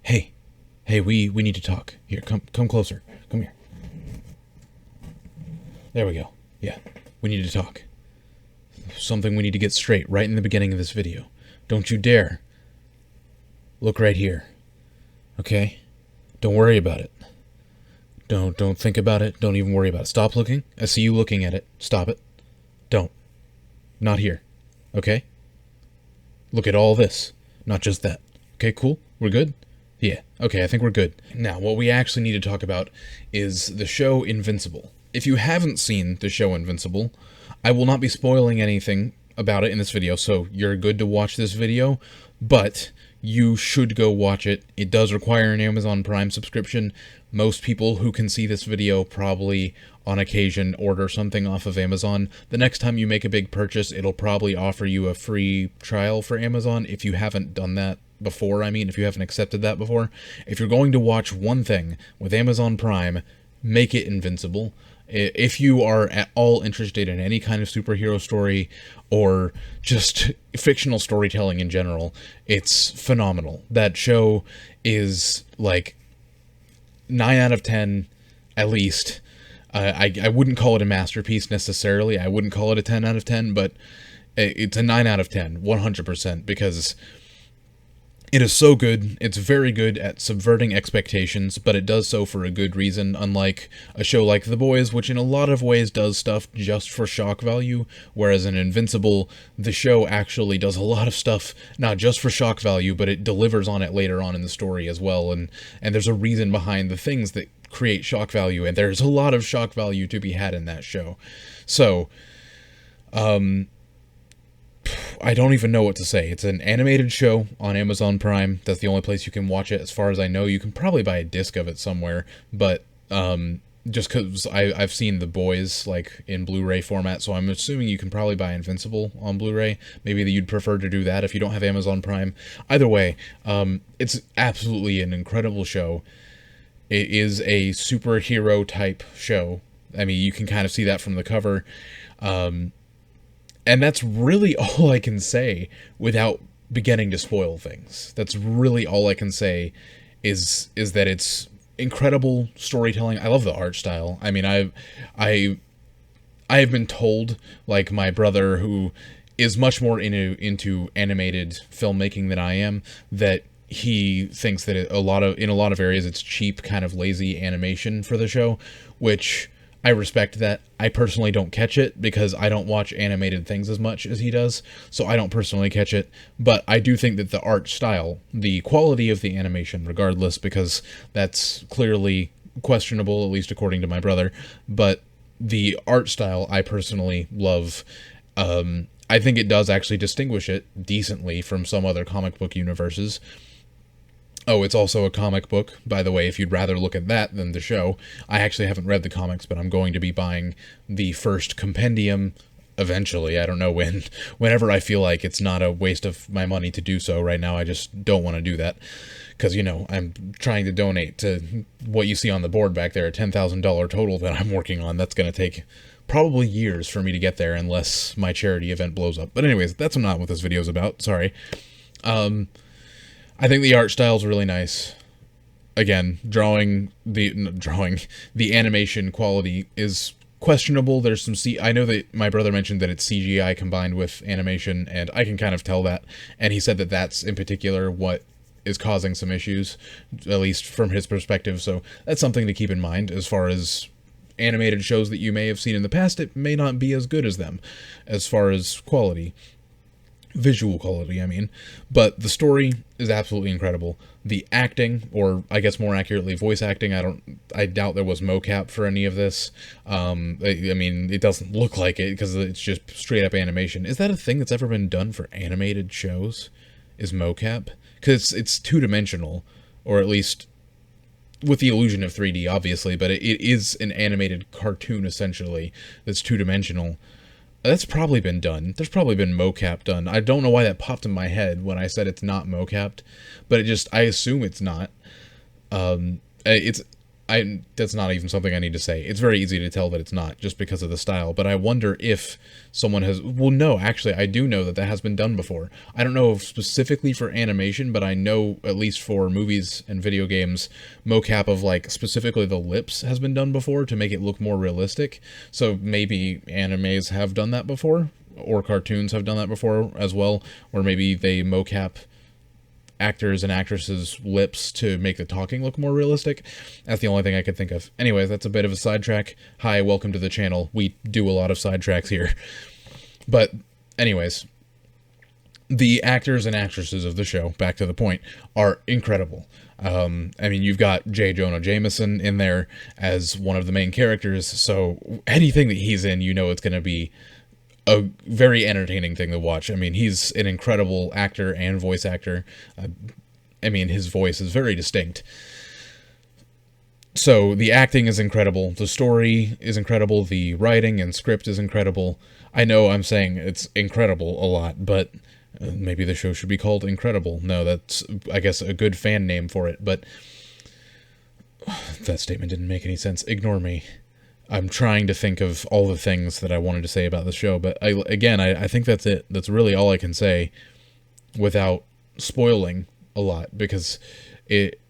Hey, hey, we need to talk. Here, come closer. Come here. There we go. Yeah, we need to talk. Something we need to get straight right in the beginning of this video. Don't you dare look right here. Okay? Don't worry about it. Don't think about it. Don't even worry about it. Stop looking. I see you looking at it. Stop it. Don't. Not here. Okay? Look at all this. Not just that. Okay, cool? We're good? Yeah. Okay, I think we're good. Now, what we actually need to talk about is the show Invincible. If you haven't seen the show Invincible, I will not be spoiling anything about it in this video, so you're good to watch this video, but you should go watch it. It does require an Amazon Prime subscription. Most people who can see this video probably on occasion order something off of Amazon. The next time you make a big purchase, it'll probably offer you a free trial for Amazon if you haven't done that before. If you haven't accepted that before. If you're going to watch one thing with Amazon Prime, make it Invincible. If you are at all interested in any kind of superhero story or just fictional storytelling in general, it's phenomenal. That show is like 9 out of 10 at least. I wouldn't call it a masterpiece necessarily. I wouldn't call it a 10 out of 10, but it's a 9 out of 10, 100%, because it is so good. It's very good at subverting expectations, but it does so for a good reason, unlike a show like The Boys, which in a lot of ways does stuff just for shock value, whereas in Invincible, the show actually does a lot of stuff not just for shock value, but it delivers on it later on in the story as well, and there's a reason behind the things that create shock value, and there's a lot of shock value to be had in that show. So, I don't even know what to say. It's an animated show on Amazon Prime. That's the only place you can watch it, as far as I know. You can probably buy a disc of it somewhere, but just because I've seen The Boys like in Blu-ray format, so I'm assuming you can probably buy Invincible on Blu-ray. Maybe you'd prefer to do that if you don't have Amazon Prime. Either way, it's absolutely an incredible show. It is a superhero type show. You can kind of see that from the cover. And that's really all I can say without beginning to spoil things. That's really all I can say is that it's incredible storytelling. I love the art style. I have been told, like my brother, who is much more into animated filmmaking than I am, that he thinks that in a lot of areas it's cheap, kind of lazy animation for the show, which I respect that. I personally don't catch it because I don't watch animated things as much as he does, so I don't personally catch it, but I do think that the art style, the quality of the animation, regardless, because that's clearly questionable, at least according to my brother, but the art style I personally love. I think it does actually distinguish it decently from some other comic book universes. Oh, it's also a comic book, by the way, if you'd rather look at that than the show. I actually haven't read the comics, but I'm going to be buying the first compendium eventually. I don't know when. Whenever I feel like it's not a waste of my money to do so. Right now, I just don't want to do that. Because, I'm trying to donate to what you see on the board back there, a $10,000 total that I'm working on. That's going to take probably years for me to get there unless my charity event blows up. But anyways, that's not what this video is about. Sorry. I think the art style is really nice. Again, the animation quality is questionable. There's some I know that my brother mentioned that it's CGI combined with animation, and I can kind of tell that. And he said that that's in particular what is causing some issues, at least from his perspective. So that's something to keep in mind as far as animated shows that you may have seen in the past. It may not be as good as them as far as quality. Visual quality, but the story is absolutely incredible. The acting, or I guess more accurately, voice acting, I doubt there was mocap for any of this. It doesn't look like it because it's just straight up animation. Is that a thing that's ever been done for animated shows? Is mocap? Because it's two-dimensional, or at least with the illusion of 3D, obviously, but it is an animated cartoon, essentially, that's two-dimensional. That's probably been done. There's probably been mocap done. I don't know why that popped in my head when I said it's not mocapped, but I assume it's not. I that's not even something I need to say. It's very easy to tell that it's not, just because of the style. But I wonder if someone has... Well, no, actually, I do know that that has been done before. I don't know specifically for animation, but I know, at least for movies and video games, mocap of, like, specifically the lips has been done before to make it look more realistic. So maybe animes have done that before, or cartoons have done that before as well, or maybe they mocap actors and actresses' lips to make the talking look more realistic. That's the only thing I could think of. Anyways, that's a bit of a sidetrack. Hi, welcome to the channel. We do a lot of sidetracks here. But anyways, the actors and actresses of the show, back to the point, are incredible. I mean, you've got J. Jonah Jameson in there as one of the main characters, so anything that he's in, you know it's going to be a very entertaining thing to watch. I mean, he's an incredible actor and voice actor. I mean, his voice is very distinct. So the acting is incredible. The story is incredible. The writing and script is incredible. I know I'm saying it's incredible a lot, but maybe the show should be called Incredible. No, that's, I guess, a good fan name for it, but that statement didn't make any sense. Ignore me. I'm trying to think of all the things that I wanted to say about the show, but I think that's it. That's really all I can say without spoiling a lot, because it's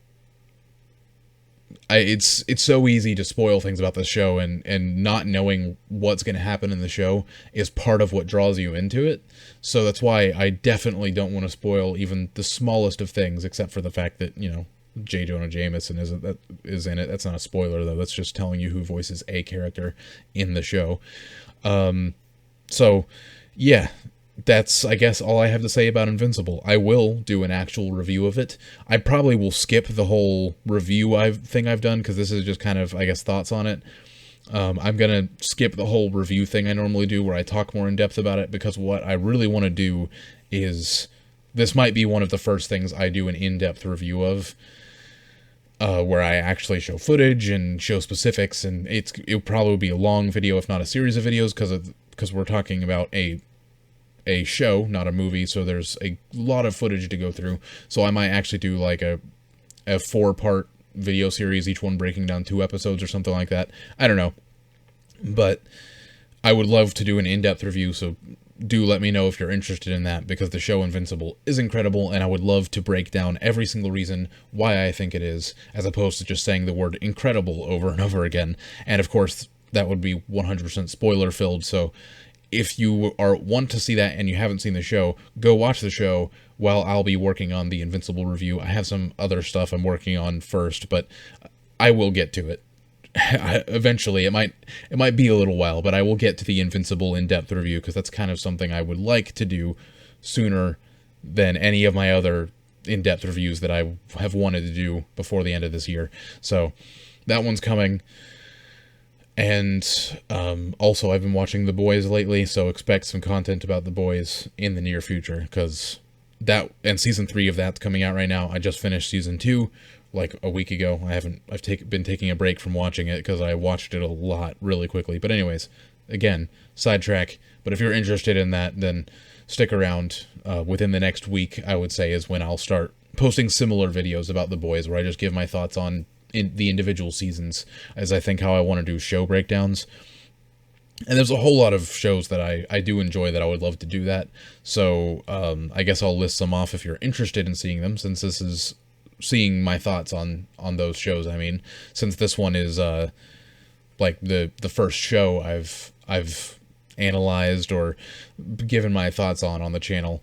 so easy to spoil things about the show, and not knowing what's going to happen in the show is part of what draws you into it. So that's why I definitely don't want to spoil even the smallest of things, except for the fact that, you know, J. Jonah Jameson is in it. That's not a spoiler, though. That's just telling you who voices a character in the show. So, yeah, that's, I guess, all I have to say about Invincible. I will do an actual review of it. I probably will skip the whole review thing I've done, because this is just kind of, I guess, thoughts on it. I'm going to skip the whole review thing I normally do, where I talk more in depth about it, because what I really want to do is... This might be one of the first things I do an in-depth review of, where I actually show footage and show specifics, and it'll probably be a long video, if not a series of videos, because we're talking about a show, not a movie, so there's a lot of footage to go through. So I might actually do like a 4-part video series, each one breaking down 2 episodes or something like that. I don't know, but I would love to do an in-depth review, so do let me know if you're interested in that, because the show Invincible is incredible, and I would love to break down every single reason why I think it is, as opposed to just saying the word incredible over and over again. And of course, that would be 100% spoiler-filled, so if you want to see that and you haven't seen the show, go watch the show while I'll be working on the Invincible review. I have some other stuff I'm working on first, but I will get to it. Eventually. It might be a little while, but I will get to the Invincible in-depth review, because that's kind of something I would like to do sooner than any of my other in-depth reviews that I have wanted to do before the end of this year. So that one's coming. And also, I've been watching The Boys lately, so expect some content about The Boys in the near future, because and season 3 of that's coming out right now. I just finished season 2 like a week ago. I've been taking a break from watching it, because I watched it a lot really quickly. But anyways, again, sidetrack. But if you're interested in that, then stick around. Within the next week, I would say, is when I'll start posting similar videos about The Boys, where I just give my thoughts on the individual seasons, as I think how I want to do show breakdowns. And there's a whole lot of shows that I do enjoy that I would love to do that. So I guess I'll list some off if you're interested in seeing them, since this is seeing my thoughts on those shows. I mean, since this one is like the first show I've analyzed or given my thoughts on the channel,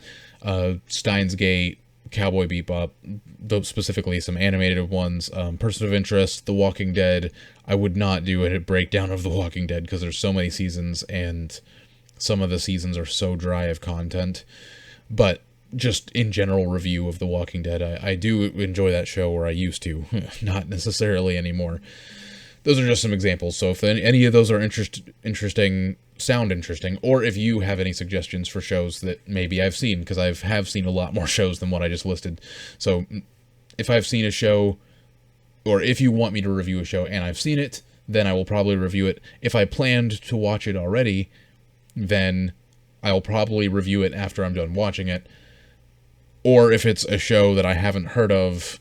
Steins Gate, Cowboy Bebop, those specifically some animated ones, Person of Interest, The Walking Dead. I would not do a breakdown of The Walking Dead, because there's so many seasons, and some of the seasons are so dry of content. But just in general review of The Walking Dead, I do enjoy that show, or I used to, not necessarily anymore. Those are just some examples, so if any of those are sound interesting, or if you have any suggestions for shows that maybe I've seen, because I have seen a lot more shows than what I just listed. So if I've seen a show, or if you want me to review a show and I've seen it, then I will probably review it. If I planned to watch it already, then I'll probably review it after I'm done watching it. Or if it's a show that I haven't heard of,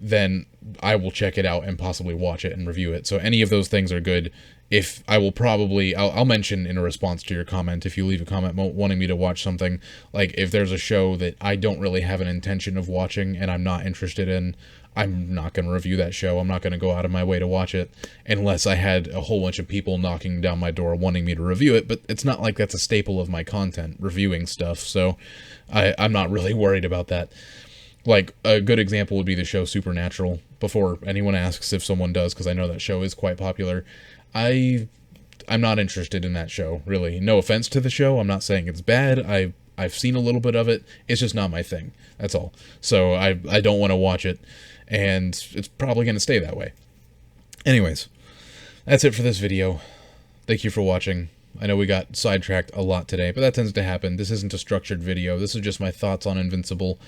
then I will check it out and possibly watch it and review it. So any of those things are good. If I will probably, I'll mention in a response to your comment, if you leave a comment wanting me to watch something, like if there's a show that I don't really have an intention of watching and I'm not interested in, I'm not going to review that show. I'm not going to go out of my way to watch it unless I had a whole bunch of people knocking down my door wanting me to review it. But it's not like that's a staple of my content, reviewing stuff. So I'm not really worried about that. Like, a good example would be the show Supernatural. Before anyone asks if someone does, because I know that show is quite popular, I'm not interested in that show, really. No offense to the show. I'm not saying it's bad. I've seen a little bit of it. It's just not my thing. That's all. So I don't want to watch it, and it's probably going to stay that way. Anyways, that's it for this video. Thank you for watching. I know we got sidetracked a lot today, but that tends to happen. This isn't a structured video. This is just my thoughts on Invincible,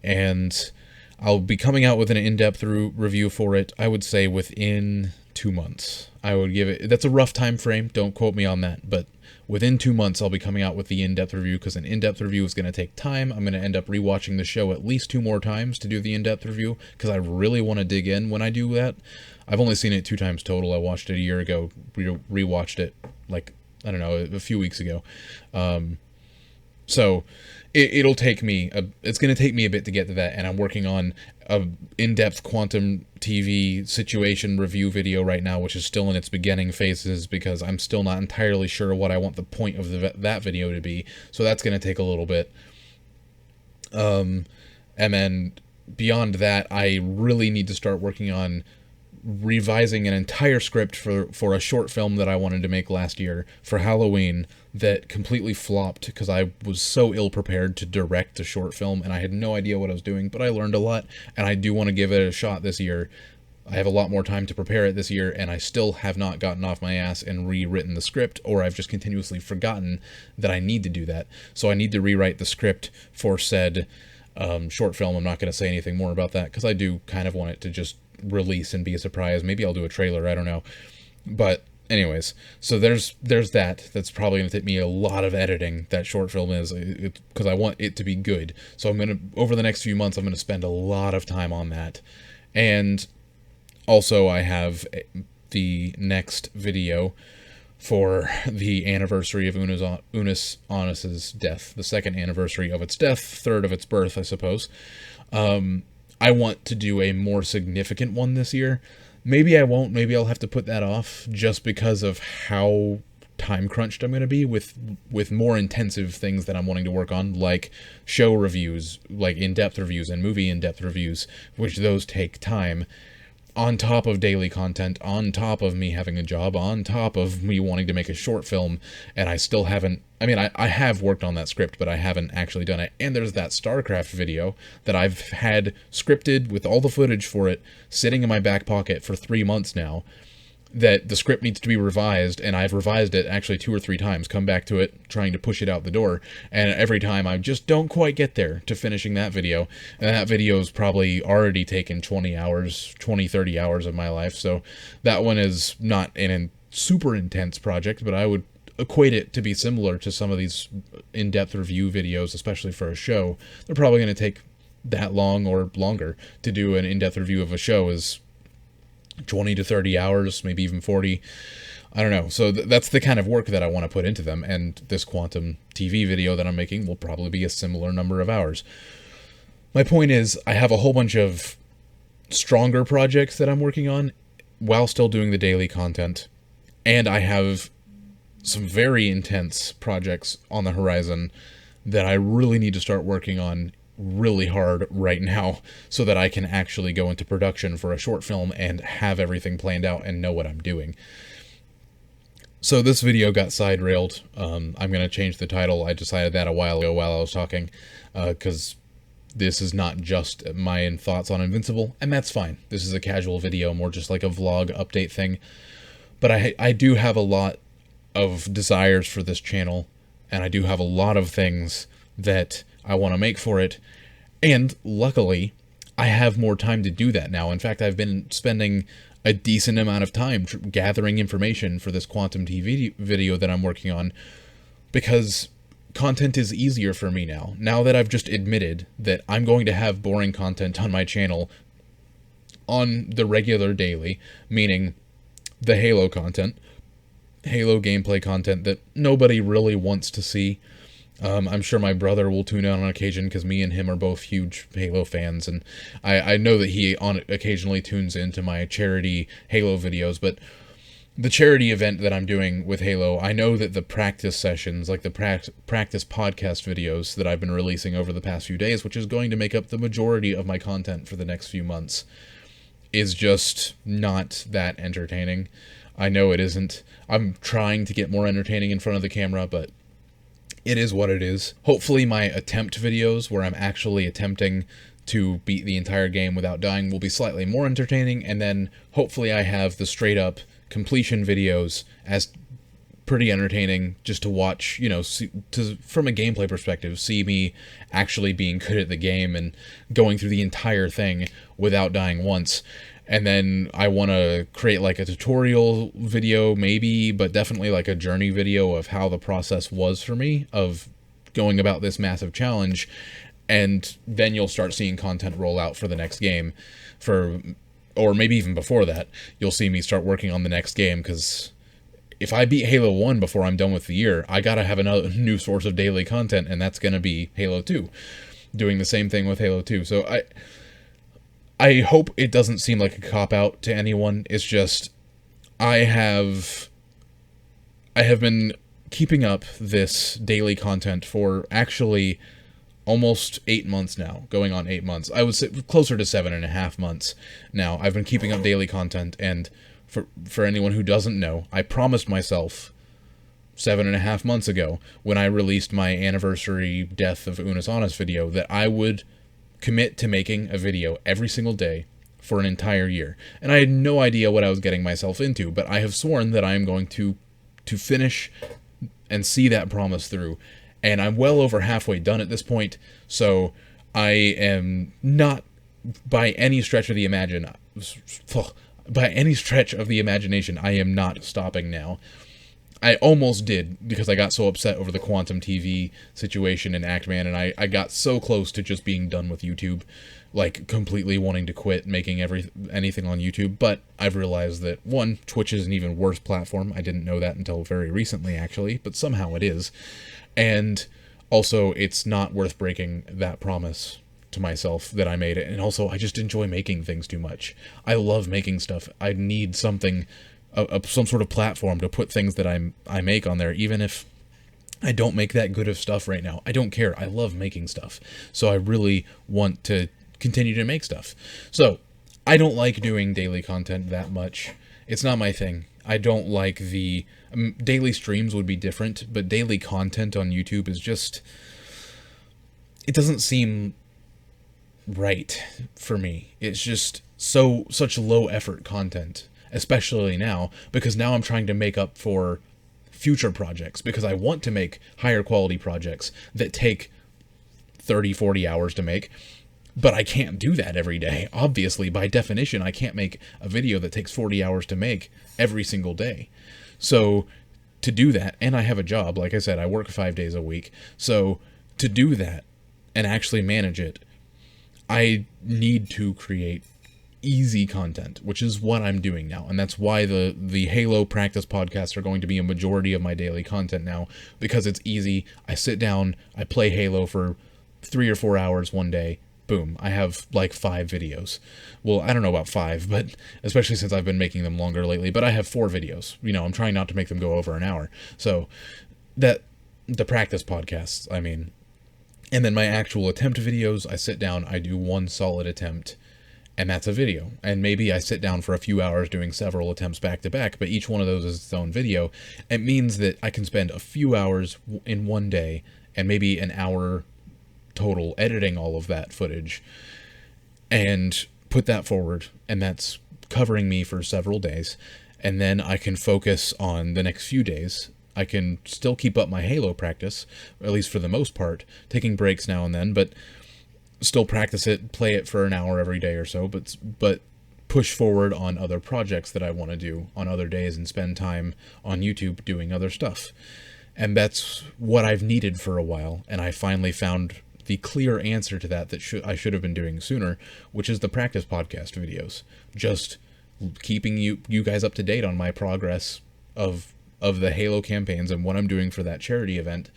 and I'll be coming out with an in-depth review for it, I would say within 2 months. I would give it, that's a rough time frame, don't quote me on that, but within 2 months I'll be coming out with the in-depth review, because an in-depth review is going to take time. I'm going to end up rewatching the show at least 2 more times to do the in-depth review, because I really want to dig in when I do that. I've only seen it 2 times total. I watched it a year ago, rewatched it, like, I don't know, a few weeks ago. So it'll take me, it's going to take me a bit to get to that, and I'm working on a in-depth quantum TV situation review video right now, which is still in its beginning phases, because I'm still not entirely sure what I want the point of that video to be, so that's going to take a little bit. And then beyond that, I really need to start working on revising an entire script for a short film that I wanted to make last year for Halloween that completely flopped because I was so ill prepared to direct a short film, and I had no idea what I was doing, but I learned a lot, and I do want to give it a shot this year. I have a lot more time to prepare it this year, and I still have not gotten off my ass and rewritten the script, or I've just continuously forgotten that I need to do that. So I need to rewrite the script for said short film. I'm not going to say anything more about that because I do kind of want it to just release and be a surprise. Maybe I'll do a trailer, I don't know. But anyways, so there's that. That's probably going to take me a lot of editing, that short film is, because I want it to be good. So I'm going to, over the next few months, I'm going to spend a lot of time on that. And also I have the next video for the anniversary of Unis Honest's death, the 2nd anniversary of its death, 3rd of its birth, I suppose. I want to do a more significant one this year. Maybe I won't. Maybe I'll have to put that off just because of how time crunched I'm going to be with more intensive things that I'm wanting to work on, like show reviews, like in-depth reviews and movie in-depth reviews, which those take time, on top of daily content, on top of me having a job, on top of me wanting to make a short film, and I still haven't, I mean, I have worked on that script, but I haven't actually done it. And there's that StarCraft video that I've had scripted with all the footage for it sitting in my back pocket for 3 months now, that the script needs to be revised, and I've revised it actually 2 or 3 times, come back to it, trying to push it out the door, and every time I just don't quite get there to finishing that video, and that video's probably already taken 20 hours, 20, 30 hours of my life, so that one is not an super intense project, but I would equate it to be similar to some of these in-depth review videos, especially for a show. They're probably going to take that long or longer to do an in-depth review of a show, is 20 to 30 hours, maybe even 40. I don't know. So that's the kind of work that I want to put into them, and this quantum TV video that I'm making will probably be a similar number of hours. My point is, I have a whole bunch of stronger projects that I'm working on while still doing the daily content, and I have some very intense projects on the horizon that I really need to start working on really hard right now so that I can actually go into production for a short film and have everything planned out and know what I'm doing. So this video got side-railed. I'm going to change the title. I decided that a while ago while I was talking, because this is not just my thoughts on Invincible, and that's fine. This is a casual video, more just like a vlog update thing. But I do have a lot of desires for this channel, and I do have a lot of things that I want to make for it, and luckily I have more time to do that now. In fact, I've been spending a decent amount of time gathering information for this quantum TV video that I'm working on, because content is easier for me now that I've just admitted that I'm going to have boring content on my channel on the regular daily, meaning the Halo content, Halo gameplay content that nobody really wants to see. I'm sure my brother will tune in on occasion because me and him are both huge Halo fans, and I know that he occasionally tunes into my charity Halo videos, but the charity event that I'm doing with Halo, I know that the practice sessions, like the practice podcast videos that I've been releasing over the past few days, which is going to make up the majority of my content for the next few months, is just not that entertaining. I know it isn't. I'm trying to get more entertaining in front of the camera, but it is what it is. Hopefully my attempt videos, where I'm actually attempting to beat the entire game without dying, will be slightly more entertaining, and then hopefully I have the straight up completion videos as pretty entertaining just to watch, you know, from a gameplay perspective, see me actually being good at the game and going through the entire thing without dying once. And then I want to create like a tutorial video maybe, but definitely like a journey video of how the process was for me of going about this massive challenge. And then you'll start seeing content roll out for the next game, or maybe even before that, you'll see me start working on the next game, because if I beat Halo 1 before I'm done with the year, I gotta have another new source of daily content, and that's gonna be Halo 2. Doing the same thing with Halo 2. So I hope it doesn't seem like a cop-out to anyone. It's just, I have been keeping up this daily content for actually almost 8 months now, going on 8 months. I would say closer to 7.5 months now. I've been keeping up daily content, and for anyone who doesn't know, I promised myself 7.5 months ago, when I released my anniversary Death of Unis Honest video, that I would commit to making a video every single day for an entire year. And I had no idea what I was getting myself into, but I have sworn that I am going to finish and see that promise through. And I'm well over halfway done at this point, so I am not by any stretch of the imagination, I am not stopping now. I almost did, because I got so upset over the Quantum TV situation in Actman, and I got so close to just being done with YouTube, like completely wanting to quit making anything on YouTube. But I've realized that, one, Twitch is an even worse platform. I didn't know that until very recently, actually, but somehow it is. And also, it's not worth breaking that promise to myself that I made it. And also, I just enjoy making things too much. I love making stuff. I need something, some sort of platform to put things that I make on there, even if I don't make that good of stuff right now. I don't care. I love making stuff. So I really want to continue to make stuff. So I don't like doing daily content that much. It's not my thing. I don't like the daily streams would be different, but daily content on YouTube is just, it doesn't seem right for me. It's just such low effort content, especially now, because now I'm trying to make up for future projects, because I want to make higher quality projects that take 30-40 hours to make. But I can't do that every day. Obviously, by definition, I can't make a video that takes 40 hours to make every single day. So to do that, and I have a job, like I said, I work 5 days a week. So to do that and actually manage it, I need to create easy content, which is what I'm doing now. And that's why the Halo practice podcasts are going to be a majority of my daily content now, because it's easy. I sit down, I play Halo for 3 or 4 hours one day. Boom, I have like 5 videos. Well, I don't know about 5, but especially since I've been making them longer lately, but I have 4 videos. You know, I'm trying not to make them go over an hour. So the practice podcasts, I mean. And then my actual attempt videos, I sit down, I do one solid attempt, and that's a video. And maybe I sit down for a few hours doing several attempts back to back, but each one of those is its own video. It means that I can spend a few hours in one day, and maybe an hour total editing all of that footage, and put that forward, and that's covering me for several days. And then I can focus on the next few days. I can still keep up my Halo practice, at least for the most part, taking breaks now and then, but still practice it, play it for an hour every day or so, but push forward on other projects that I want to do on other days, and spend time on YouTube doing other stuff. And that's what I've needed for a while, and I finally found the clear answer to that I should have been doing sooner, which is the practice podcast videos. Just keeping you guys up to date on my progress of the Halo campaigns and what I'm doing for that charity event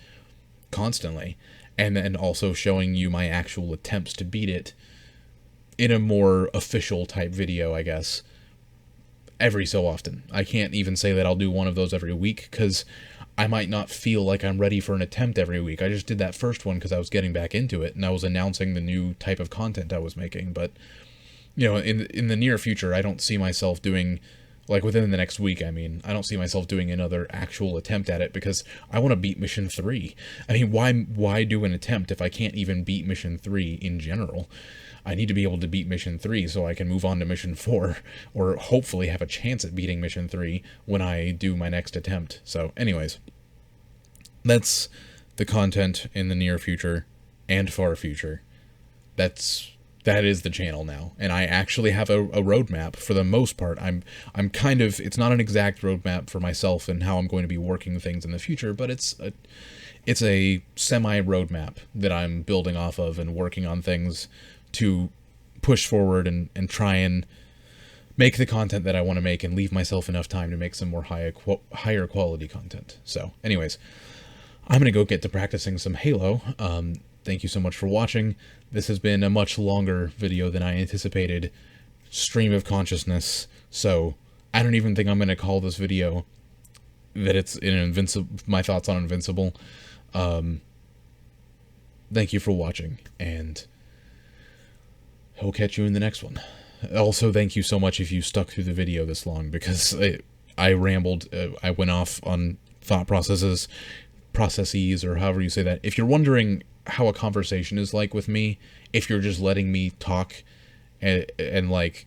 constantly, and then also showing you my actual attempts to beat it in a more official type video, I guess, every so often. I can't even say that I'll do one of those every week, because I might not feel like I'm ready for an attempt every week. I just did that first one because I was getting back into it, and I was announcing the new type of content I was making. But, you know, in the near future, I don't see myself doing, like within the next week, I mean, I don't see myself doing another actual attempt at it, because I want to beat Mission 3. I mean, why do an attempt if I can't even beat Mission 3 in general? I need to be able to beat Mission 3 so I can move on to Mission 4, or hopefully have a chance at beating Mission 3 when I do my next attempt. So, anyways, that's the content in the near future and far future. That is the channel now, and I actually have a roadmap for the most part. I'm kind of, it's not an exact roadmap for myself and how I'm going to be working things in the future, but it's a semi roadmap that I'm building off of and working on things to push forward and try and make the content that I want to make and leave myself enough time to make some more higher quality content. So, anyways, I'm going to go get to practicing some Halo. Thank you so much for watching. This has been a much longer video than I anticipated. Stream of consciousness. So, I don't even think I'm going to call this video that it's my thoughts on Invincible. Thank you for watching, and I'll catch you in the next one. Also, thank you so much if you stuck through the video this long, because I rambled. I went off on thought processes, or however you say that. If you're wondering how a conversation is like with me, if you're just letting me talk and like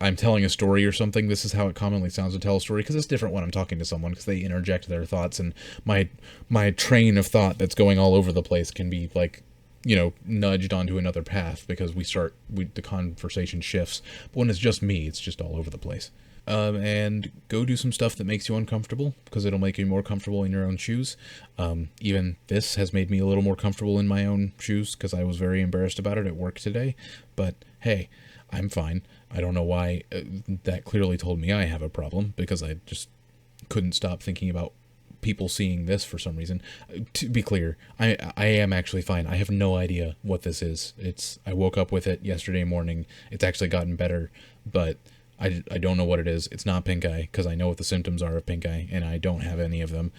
I'm telling a story or something, this is how it commonly sounds to tell a story, because it's different when I'm talking to someone, because they interject their thoughts, and my train of thought that's going all over the place can be like, you know, nudged onto another path, because the conversation shifts. But when it's just me, it's just all over the place. And go do some stuff that makes you uncomfortable, because it'll make you more comfortable in your own shoes. Even this has made me a little more comfortable in my own shoes, because I was very embarrassed about it at work today. But hey, I'm fine. I don't know why that clearly told me I have a problem, because I just couldn't stop thinking about people seeing this for some reason. To be clear, I am actually fine. I have no idea what this is. I woke up with it yesterday morning. It's actually gotten better, but I don't know what it is. It's not pink eye, because I know what the symptoms are of pink eye, and I don't have any of them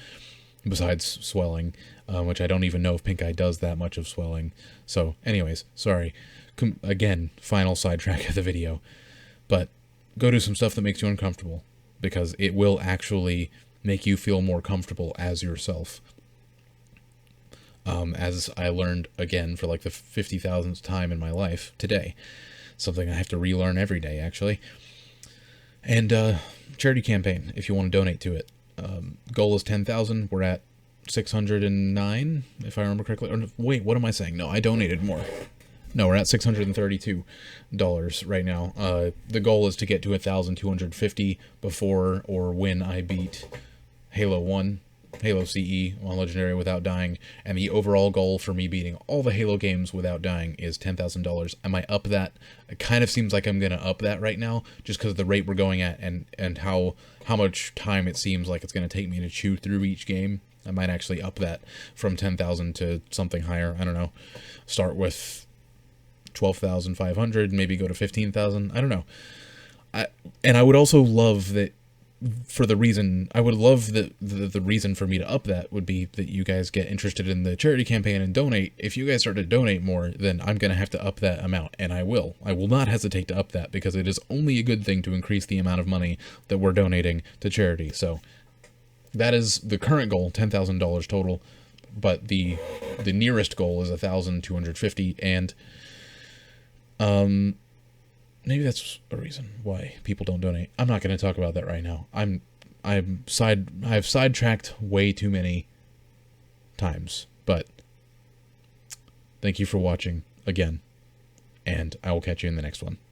besides swelling, which I don't even know if pink eye does that much of swelling. So anyways, sorry. Again, final sidetrack of the video. But go do some stuff that makes you uncomfortable, because it will actually make you feel more comfortable as yourself. As I learned again for like the 50,000th time in my life today. Something I have to relearn every day, actually. And charity campaign, if you want to donate to it. Goal is 10,000. We're at 609, if I remember correctly. Or, wait, what am I saying? No, I donated more. No, we're at $632 right now. The goal is to get to 1,250 before or when I beat Halo 1, Halo CE on Legendary without dying, and the overall goal for me beating all the Halo games without dying is $10,000. I might up that. It kind of seems like I'm going to up that right now, just because of the rate we're going at and how much time it seems like it's going to take me to chew through each game. I might actually up that from 10,000 to something higher. I don't know. Start with 12,500, maybe go to 15,000. I don't know. And I would also love that. I would love the reason for me to up that would be that you guys get interested in the charity campaign and donate. If you guys start to donate more, then I'm going to have to up that amount, and I will. I will not hesitate to up that, because it is only a good thing to increase the amount of money that we're donating to charity. So that is the current goal, $10,000 total, but the nearest goal is 1,250, and maybe that's a reason why people don't donate. I'm not going to talk about that right now. I've sidetracked way too many times, but thank you for watching again, and I will catch you in the next one.